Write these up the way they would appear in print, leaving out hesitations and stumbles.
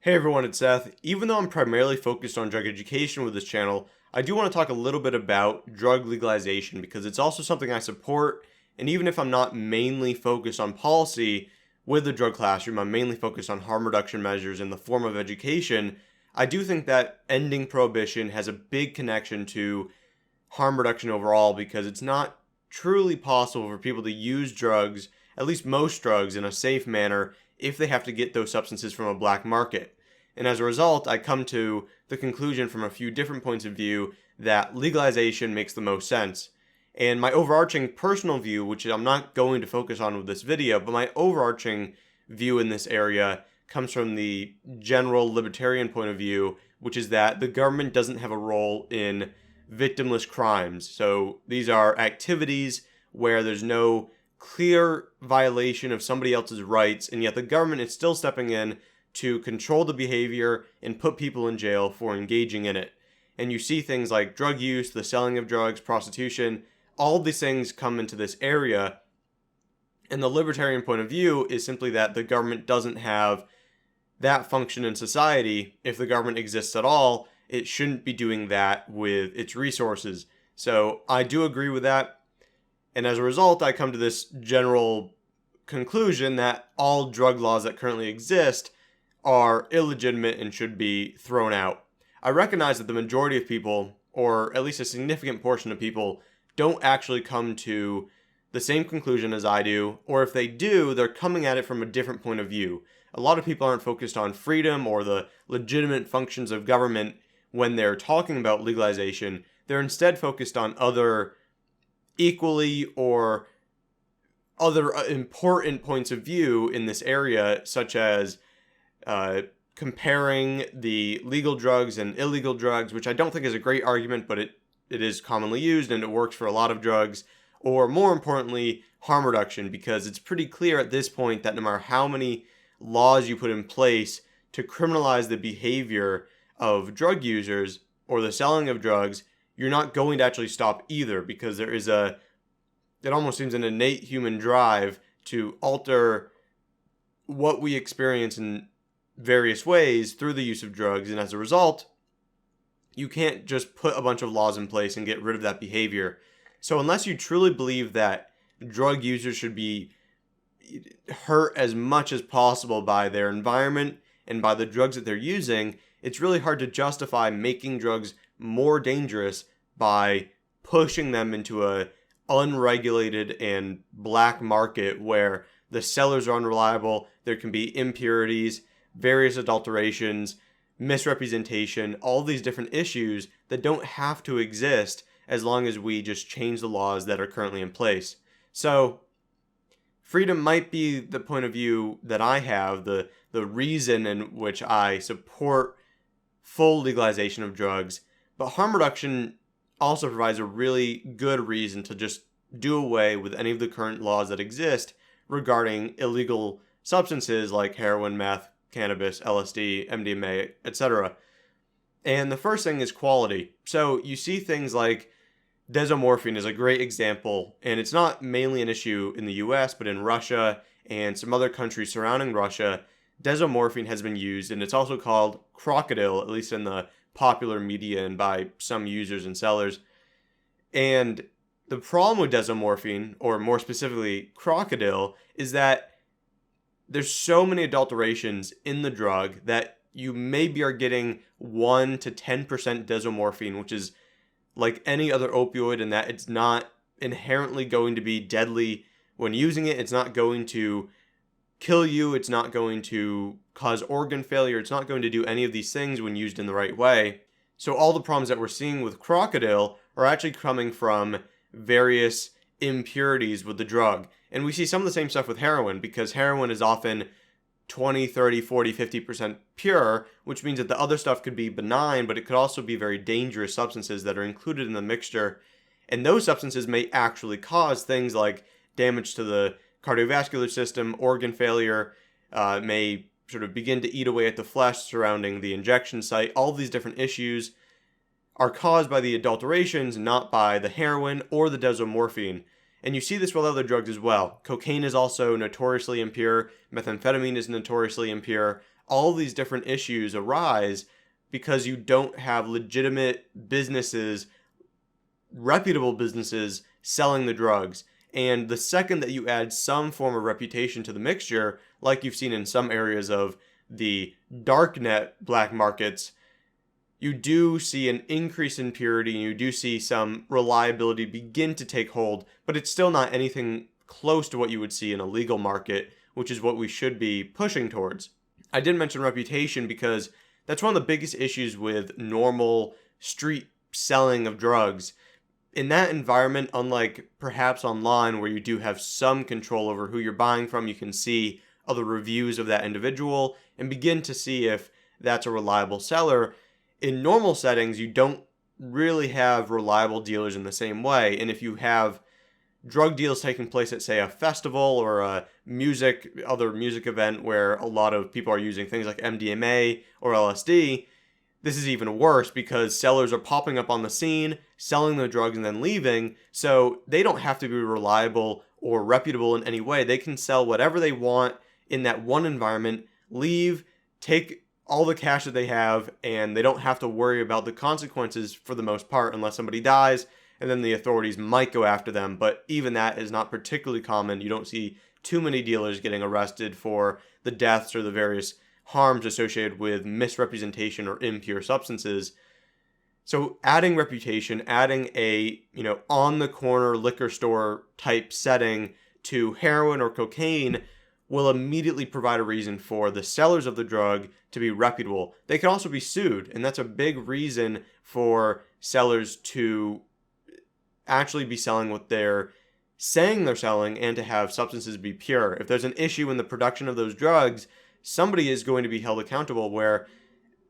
Hey everyone, it's Seth. Even though I'm primarily focused on drug education with this channel, I do want to talk a little bit about drug legalization because it's also something I support, and even if I'm not mainly focused on policy with the drug classroom, I'm mainly focused on harm reduction measures in the form of education. I do think that ending prohibition has a big connection to harm reduction overall because it's not truly possible for people to use drugs, at least most drugs, in a safe manner if they have to get those substances from a black market. And as a result, I come to the conclusion from a few different points of view that legalization makes the most sense. And my overarching personal view, which I'm not going to focus on with this video, but my overarching view in this area comes from the general libertarian point of view, which is that the government doesn't have a role in victimless crimes. So these are activities where there's no clear violation of somebody else's rights, and yet the government is still stepping in to control the behavior and put people in jail for engaging in it. And you see things like drug use, the selling of drugs, prostitution, all of these things come into this area. And the libertarian point of view is simply that the government doesn't have that function in society. If the government exists at all, it shouldn't be doing that with its resources. So I do agree with that. And as a result, I come to this general conclusion that all drug laws that currently exist are illegitimate and should be thrown out. I recognize that the majority of people, or at least a significant portion of people, don't actually come to the same conclusion as I do, or if they do, they're coming at it from a different point of view. A lot of people aren't focused on freedom or the legitimate functions of government when they're talking about legalization. They're instead focused on other equally or other important points of view in this area, such as comparing the legal drugs and illegal drugs, which I don't think is a great argument, but it is commonly used and it works for a lot of drugs, or more importantly, harm reduction, because it's pretty clear at this point that no matter how many laws you put in place to criminalize the behavior of drug users or the selling of drugs, you're not going to actually stop either, because there is it almost seems an innate human drive to alter what we experience in various ways through the use of drugs, and as a result, you can't just put a bunch of laws in place and get rid of that behavior. So unless you truly believe that drug users should be hurt as much as possible by their environment and by the drugs that they're using, it's really hard to justify making drugs more dangerous by pushing them into a unregulated and black market where the sellers are unreliable, there can be impurities, various adulterations, misrepresentation, all these different issues that don't have to exist as long as we just change the laws that are currently in place. So freedom might be the point of view that I have, the reason in which I support full legalization of drugs, but harm reduction also provides a really good reason to just do away with any of the current laws that exist regarding illegal substances like heroin, meth, cannabis, LSD, MDMA, etc. And the first thing is quality. So you see things like desomorphine is a great example, and it's not mainly an issue in the US, but in Russia and some other countries surrounding Russia, desomorphine has been used, and it's also called crocodile, at least in the popular media and by some users and sellers. And the problem with desomorphine, or more specifically crocodile, is that there's so many adulterations in the drug that you maybe are getting 1 to 10% desomorphine, which is like any other opioid in that it's not inherently going to be deadly when using it. It's not going to kill you. It's not going to cause organ failure. It's not going to do any of these things when used in the right way. So all the problems that we're seeing with crocodile are actually coming from various impurities with the drug. And we see some of the same stuff with heroin, because heroin is often 20, 30, 40, 50% pure, which means that the other stuff could be benign, but it could also be very dangerous substances that are included in the mixture. And those substances may actually cause things like damage to the cardiovascular system, organ failure, may sort of begin to eat away at the flesh surrounding the injection site. All these different issues are caused by the adulterations, not by the heroin or the desomorphine. And you see this with other drugs as well. Cocaine is also notoriously impure. Methamphetamine is notoriously impure. all these different issues arise because you don't have legitimate businesses, reputable businesses selling the drugs. And the second that you add some form of reputation to the mixture, like you've seen in some areas of the darknet black markets, you do see an increase in purity and you do see some reliability begin to take hold, but it's still not anything close to what you would see in a legal market, which is what we should be pushing towards. I did mention reputation because that's one of the biggest issues with normal street selling of drugs. In that environment, unlike perhaps online where you do have some control over who you're buying from, you can see other reviews of that individual and begin to see if that's a reliable seller. In normal settings, you don't really have reliable dealers in the same way. And if you have drug deals taking place at, say, a festival or a other music event where a lot of people are using things like MDMA or LSD, this is even worse because sellers are popping up on the scene, selling the drugs and then leaving. So they don't have to be reliable or reputable in any way. They can sell whatever they want in that one environment, leave, take all the cash that they have, and they don't have to worry about the consequences for the most part unless somebody dies, and then the authorities might go after them. But even that is not particularly common. You don't see too many dealers getting arrested for the deaths or the various harms associated with misrepresentation or impure substances. So adding reputation, adding a, on the corner liquor store type setting to heroin or cocaine will immediately provide a reason for the sellers of the drug to be reputable. They can also be sued, and that's a big reason for sellers to actually be selling what they're saying they're selling and to have substances be pure. If there's an issue in the production of those drugs, somebody is going to be held accountable, where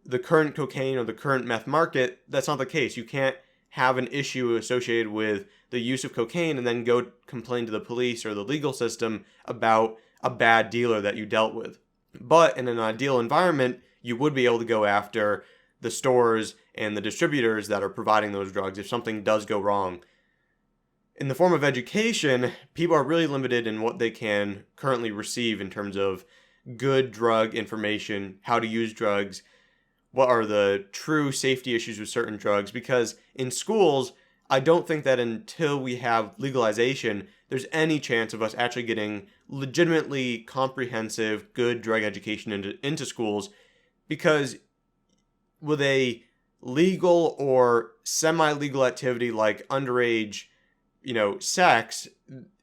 the current cocaine or the current meth market, that's not the case. You can't have an issue associated with the use of cocaine and then go complain to the police or the legal system about a bad dealer that you dealt with. But in an ideal environment, you would be able to go after the stores and the distributors that are providing those drugs if something does go wrong. In the form of education, people are really limited in what they can currently receive in terms of good drug information, how to use drugs, what are the true safety issues with certain drugs, because in schools, I don't think that until we have legalization, there's any chance of us actually getting legitimately comprehensive, good drug education into schools, because with a legal or semi-legal activity like underage, sex,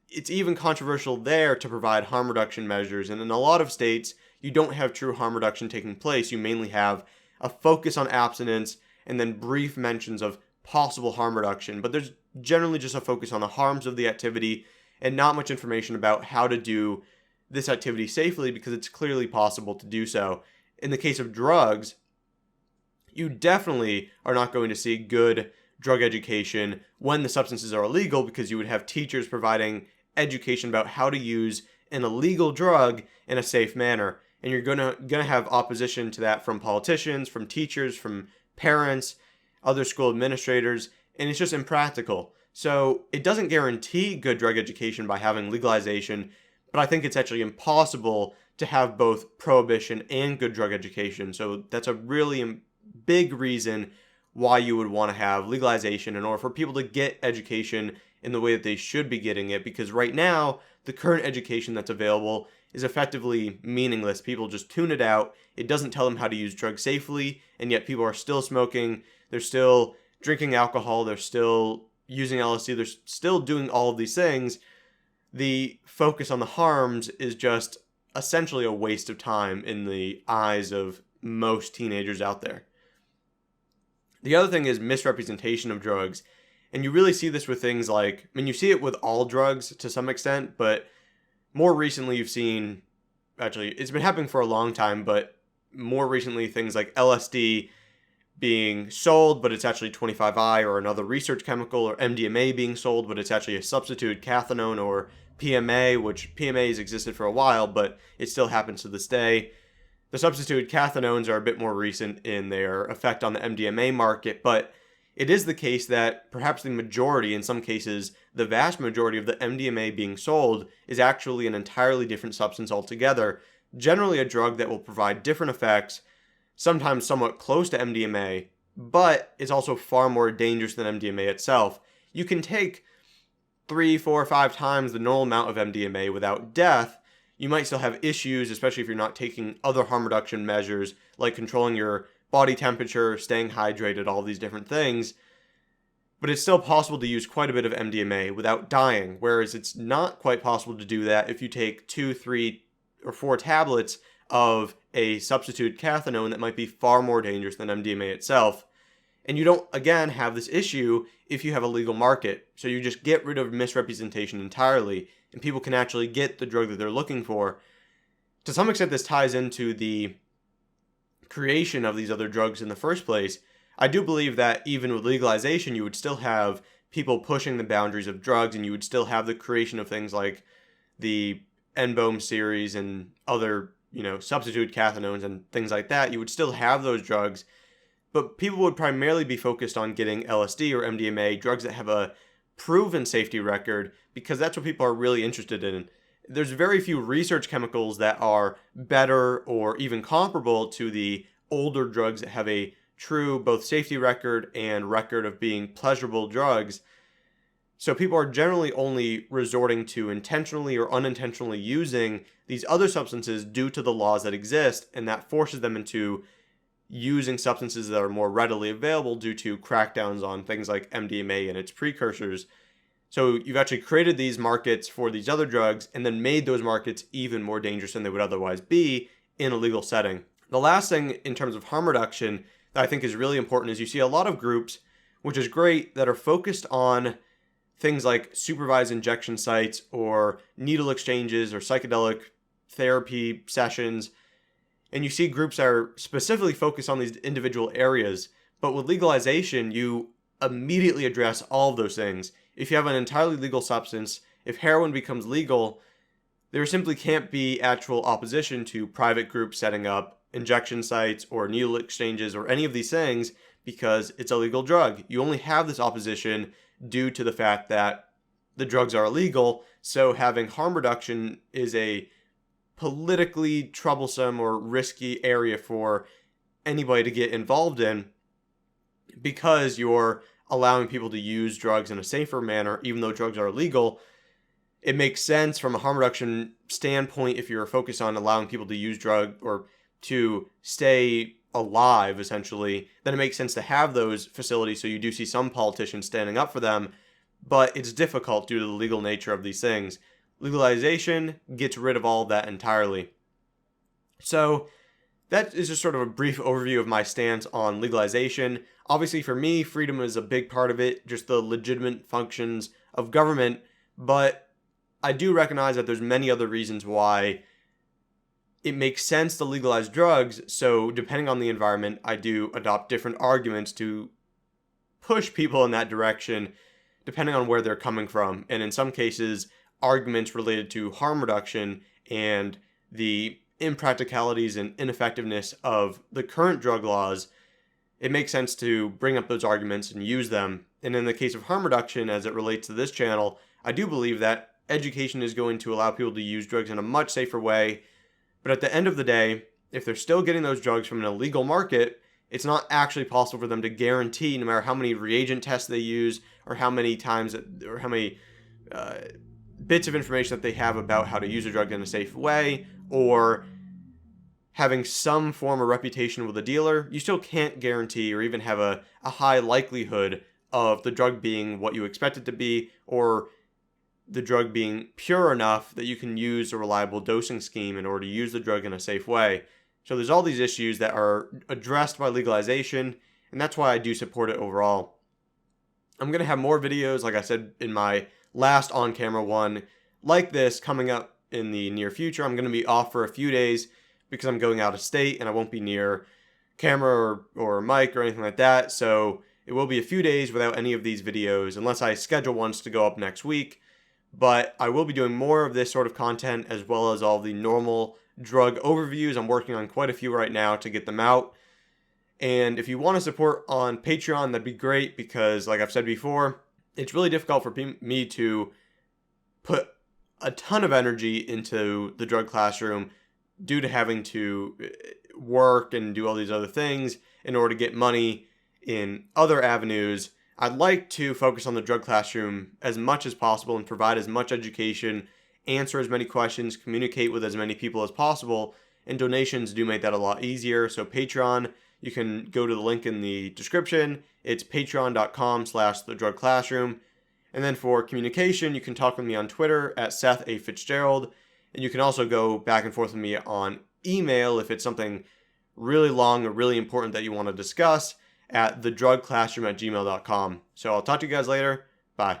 it's even controversial there to provide harm reduction measures. And in a lot of states, you don't have true harm reduction taking place. You mainly have a focus on abstinence and then brief mentions of possible harm reduction. But there's generally just a focus on the harms of the activity and not much information about how to do this activity safely, because it's clearly possible to do so. In the case of drugs, you definitely are not going to see good drug education when the substances are illegal, because you would have teachers providing education about how to use an illegal drug in a safe manner. And you're gonna have opposition to that from politicians, from teachers, from parents, other school administrators, and it's just impractical. So it doesn't guarantee good drug education by having legalization, but I think it's actually impossible to have both prohibition and good drug education. So that's a really big reason why you would want to have legalization in order for people to get education in the way that they should be getting it, because right now, the current education that's available is effectively meaningless. People just tune it out. It doesn't tell them how to use drugs safely, and yet people are still smoking, they're still drinking alcohol, they're still using LSD, they're still doing all of these things. The focus on the harms is just essentially a waste of time in the eyes of most teenagers out there. The other thing is misrepresentation of drugs. And you really see this with things like, you see it with all drugs to some extent, but more recently you've seen, actually, it's been happening for a long time, but more recently things like LSD being sold, but it's actually 25I or another research chemical, or MDMA being sold, but it's actually a substituted cathinone, or PMA, which PMA has existed for a while, but it still happens to this day. The substituted cathinones are a bit more recent in their effect on the MDMA market, but it is the case that perhaps the majority, in some cases, the vast majority of the MDMA being sold is actually an entirely different substance altogether. generally a drug that will provide different effects, sometimes somewhat close to MDMA, but it's also far more dangerous than MDMA itself. You can take 3, 4, 5 times the normal amount of MDMA without death. You might still have issues, especially if you're not taking other harm reduction measures like controlling your body temperature, staying hydrated, all these different things. But it's still possible to use quite a bit of MDMA without dying, whereas it's not quite possible to do that if you take 2, 3, or 4 tablets of a substitute cathinone that might be far more dangerous than MDMA itself. And you don't, again, have this issue if you have a legal market. So you just get rid of misrepresentation entirely, and people can actually get the drug that they're looking for. To some extent, this ties into the creation of these other drugs in the first place. I do believe that even with legalization, you would still have people pushing the boundaries of drugs, and you would still have the creation of things like the N-Bohm series and other, substitute cathinones and things like that. You would still have those drugs, but people would primarily be focused on getting LSD or MDMA, drugs that have a proven safety record, because that's what people are really interested in. There's very few research chemicals that are better or even comparable to the older drugs that have a true both safety record and record of being pleasurable drugs. So people are generally only resorting to intentionally or unintentionally using these other substances due to the laws that exist, and that forces them into using substances that are more readily available due to crackdowns on things like MDMA and its precursors. So you've actually created these markets for these other drugs and then made those markets even more dangerous than they would otherwise be in a legal setting. The last thing in terms of harm reduction that I think is really important is you see a lot of groups, which is great, that are focused on things like supervised injection sites or needle exchanges or psychedelic therapy sessions. And you see groups that are specifically focused on these individual areas. But with legalization, you immediately address all of those things. If you have an entirely legal substance, if heroin becomes legal, there simply can't be actual opposition to private groups setting up injection sites or needle exchanges or any of these things because it's a legal drug. You only have this opposition due to the fact that the drugs are illegal. So having harm reduction is a politically troublesome or risky area for anybody to get involved in because you're allowing people to use drugs in a safer manner, even though drugs are illegal. It makes sense from a harm reduction standpoint if you're focused on allowing people to use drug or to stay alive, essentially, then it makes sense to have those facilities. So you do see some politicians standing up for them, but it's difficult due to the legal nature of these things. Legalization gets rid of all of that entirely. So that is just sort of a brief overview of my stance on legalization. Obviously, for me, freedom is a big part of it, just the legitimate functions of government, but I do recognize that there's many other reasons why it makes sense to legalize drugs. So depending on the environment, I do adopt different arguments to push people in that direction, depending on where they're coming from. And in some cases, arguments related to harm reduction and the impracticalities and ineffectiveness of the current drug laws, it makes sense to bring up those arguments and use them. And in the case of harm reduction, as it relates to this channel, I do believe that education is going to allow people to use drugs in a much safer way. But at the end of the day, if they're still getting those drugs from an illegal market, it's not actually possible for them to guarantee, no matter how many reagent tests they use or how many times or how many bits of information that they have about how to use a drug in a safe way, or having some form of reputation with a dealer, you still can't guarantee or even have a high likelihood of the drug being what you expect it to be, or the drug being pure enough that you can use a reliable dosing scheme in order to use the drug in a safe way. So there's all these issues that are addressed by legalization, and that's why I do support it overall. I'm going to have more videos, like I said in my last on-camera one, like this coming up in the near future. I'm going to be off for a few days because I'm going out of state and I won't be near camera or mic or anything like that. So it will be a few days without any of these videos unless I schedule ones to go up next week. But I will be doing more of this sort of content as well as all the normal drug overviews. I'm working on quite a few right now to get them out. And if you want to support on Patreon, that'd be great because, like I've said before, it's really difficult for me to put a ton of energy into the drug classroom due to having to work and do all these other things in order to get money in other avenues, I'd like to focus on the drug classroom as much as possible and provide as much education, answer as many questions, communicate with as many people as possible, and donations do make that a lot easier. So Patreon, you can go to the link in the description. It's patreon.com/thedrugclassroom. And then for communication, you can talk with me on Twitter at Seth A. Fitzgerald. And you can also go back and forth with me on email if it's something really long or really important that you want to discuss at thedrugclassroom@gmail.com. So I'll talk to you guys later. Bye.